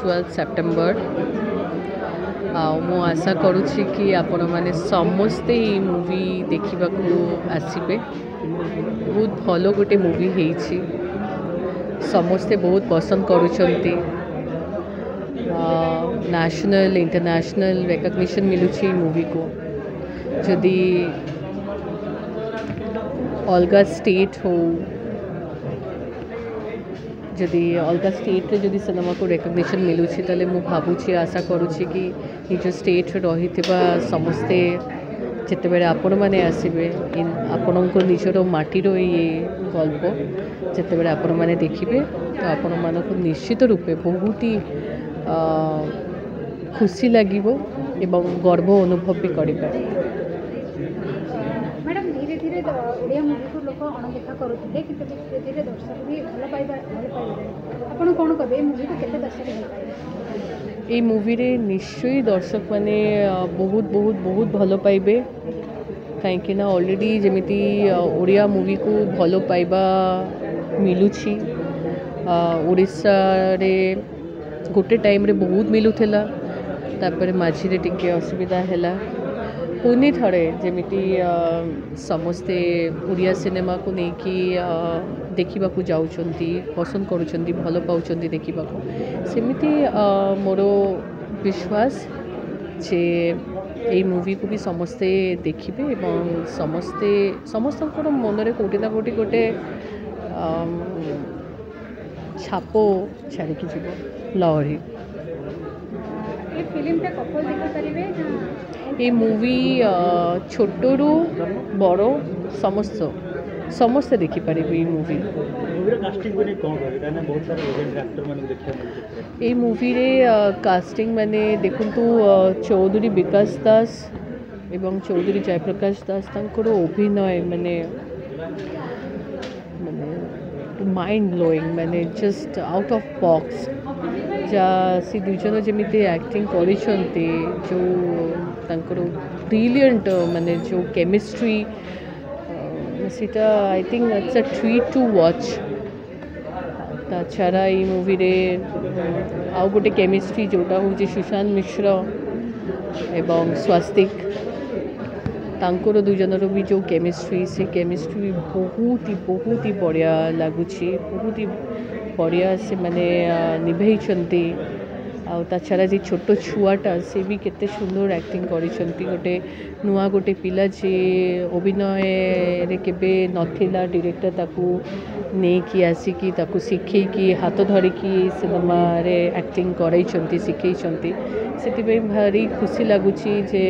12 September मु आशा करुच्ची कि आपण मैंने समस्ते ये मूवी देखा आसबे। बहुत भल गोटे मूवी है, समस्ते बहुत पसंद करुँच। नेशनल इंटरनेशनल रिकग्निशन मिलूची मूवी को। जदि अलग स्टेट हो, जदि अलग स्टेट रे जदि सिनेमा को रिकग्निशन मिलूची ताले मु भावुची आशा करुच्ची कि निज स्टेट रही समस्ते जिते बड़े आपण मैंने आसबे आपण को निजर माटीर ये गल्प जिते बड़े आपण मैंने देखिए तो आपण मान को निश्चित रूपे बहुत ही खुशी लगे एवं गर्व अनुभव भी करें। मैडम धीरे धीरे ओडिया मूवी को लोक अणदेखा करुले कि धीरे धीरे दर्शक भी भल पाइबा आपन कौन कहे मूवी को केते दर्शक भल पाइबे? ये मूवी रे निश्चय दर्शक माने बहुत बहुत बहुत भल पाइबे कहीं ऑलरेडी जमीती ओडिया मूवी को भल पाइबा मिलूची। ओडिशा रे गोटे टाइम रे बहुत मिलूला, तापर मझे टिके असुविधा है। पुनी थरे जमीती समस्ते ओडिया सिनेमा को लेकिन देखा जाऊँगी, पसंद करुँच, भल पाँच देखा सेमिति मोर विश्वास जे ये मूवी को भी समस्ते देखिए एवं समस्ते समस्त मनरे कोटि ना कोटि गोटे छाप छाड़ी जीव लहरी। ये मूवी छोटू बड़ समस्त समस्ते देखिपारे ये मूवी। ये मूवी रे कास्टिंग मैंने देखु चौधरी विकास दास एवं चौधरी जयप्रकाश दास तांकर अभिनय माने माइंड ब्लोइंग माने जस्ट आउट ऑफ बॉक्स जा सी दुजन जमीती एक्टिंग करिसंती जो तांकर ब्रिलियंट माने जो केमिस्ट्री सीटा I think it's a treat to watch. ताछाड़ा ये मूवी रे आउ गोटे केमिस्ट्री जोटा हूँ सुशांत मिश्र एवं स्वास्तिक तांकर दुजनर भी जो केमिस्ट्री से केमिस्ट्री बहुत ही बढ़िया लगुच, बहुत ही बढ़िया से माने निभेइचंती। आछड़ा जी छोट छुआटा से भी केते सुंदर एक्टिंग करिसंती। गोटे नुआ गोटे पिला जे अभिनय रे केबे नथिला डायरेक्टर ताकू नेकी आसिकी ताकू शिखेकी हाथ धरिकी सिनेमा रे एक्टिंग करैचंती शिखेइचंती। सेति भारी खुशी लगुची जे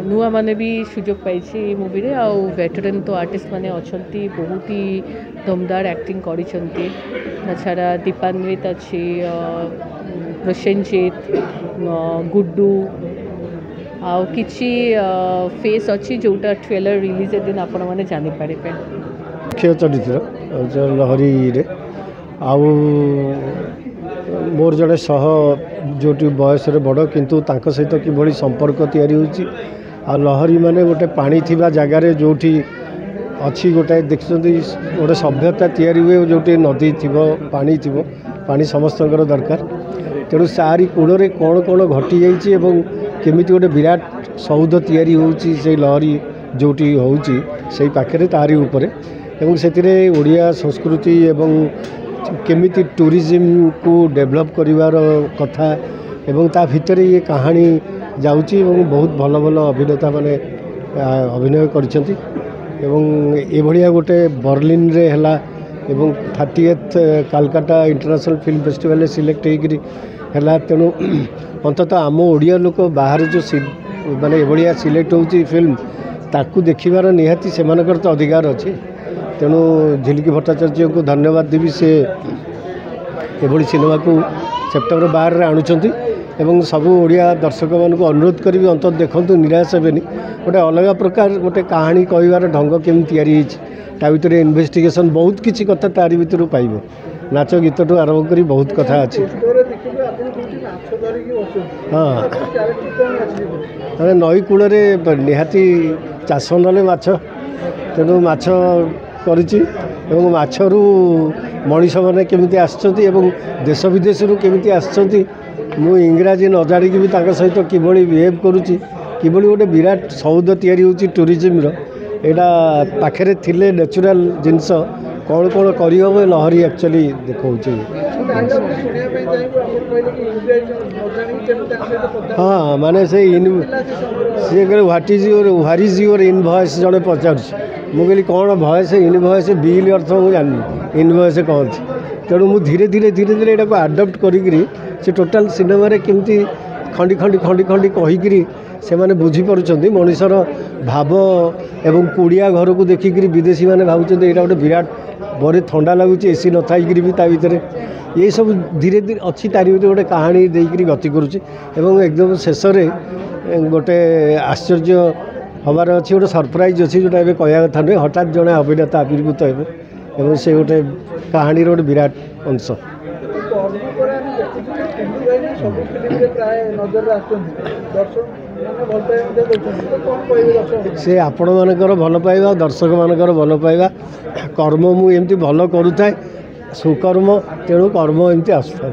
नुआ माने भी सुजोग पाई मूवी रे। आउ वेटरन तो आर्टिस्ट माने अच्छी बहुत ही दमदार एक्टिंग करिसंती। ताछाड़ा दीपान्वित अच्छी, प्रसेनजीत, गुड्डू आउ किछि फेस अच्छी जोटा ट्रेलर रिलीज दिन आपण माने जानि पारिबे। मुख्य चरित्र लहरी रे आउ मोर जड़े सह जोटी बयस बड़ किंतु तांक सहित किभली संपर्क तैयारी होची। आ लहरी माने गोटे पानी थिबा जगार जोटी अच्छी गोटे देखते गोटे सभ्यता तैयारी हुए जोटी नदी थी पानी थी पानी समस्त दरकार। तेणु सारी कूल कौन कौन घटी जामी गोटे विराट सौध तैयारी होची से लहरी जोटी होची से पाखे तारी उपरे एवं से ओडिया संस्कृति एवं केमिति टूरिज्म को डेवलप करिवार कथा एवं ता भितर ये कहानी जाउची एवं बहुत भल भल अभिनेता माने अभिनय करिसेंती एवं ए भलिया गोटे बर्लिन रे हला एवं 30th Calcutta international film festival select होगा। तेणु अंततः आम ओडिया लोक बाहर जो माने एभलिया सिलेक्ट होची फिल्म ताकू देखिबार निहाती सेमानकर तो अधिकार अच्छे। तेणु झिलिकी भट्टाचार्य को धन्यवाद देवी से एभली सिनेमा को सेप्टेम्बर 12 रे आणुचंती एवं सबू ओडिया दर्शक मान को अनुरोध करी अंत देखु निराश हेनी गोटे अलग प्रकार गोटे कहानी कहबार ढंग केमी तैयारी ता भर इन्वेस्टिगेशन बहुत किसी कथा तारी भर पाइब नाच गीत ठू आरंभ कर बहुत कथा अच्छी। हाँ नई कूल निहाती चाष ना माछ तेणु माछ करी माछरू मनीष मैंने केमी आसछन्ति एवं देश विदेश केमी आसछन्ति मु इंग्राजी न जानिक भी सहित किभली बिहेव करुच्ची किभली गोटे विराट सौध तैयारी होची टूरिज्म यहाँ पाखे थिले नेचुरल जिनस कौन कौन करहब लहरी एक्चुअली देखा हाँ माने से see what is your invoice जड़े पचार मुझे कौन भयस इनवॉइस बिल अर्थ मुझे जानी इनवॉइस कहती तेणु मुझे धीरे धीरे धीरे धीरे यहाँ आडप्ट करी से टोटाल सिनेमा केमती खंडी खंडी खंडी खंडी कहीकि से मैंने बुझीपार मनीषर भाव एवं कुड़िया घर को देखिक विदेशी मैंने भावुं यहाँ गोटे विराट बड़े ठंडा लगुच एसी न थी भी भितर ये सब धीरे धीरे अच्छी तारी भर गोटे कहानी देकर गति करुच्ची एकदम शेष गोटे आश्चर्य हबार अच्छी गोटे सरप्राइज अच्छी जोटा कह कथा नुहे हठात जड़े अभिनेता आविर्भूत हे से गोटे कहानी गोटे विराट अंश से आपण मानकर भल पाइबा दर्शक मानकर भल पाइबा कर्म मुझे भल करूँ सुकर्म तेणु कर्म एमती आसुए।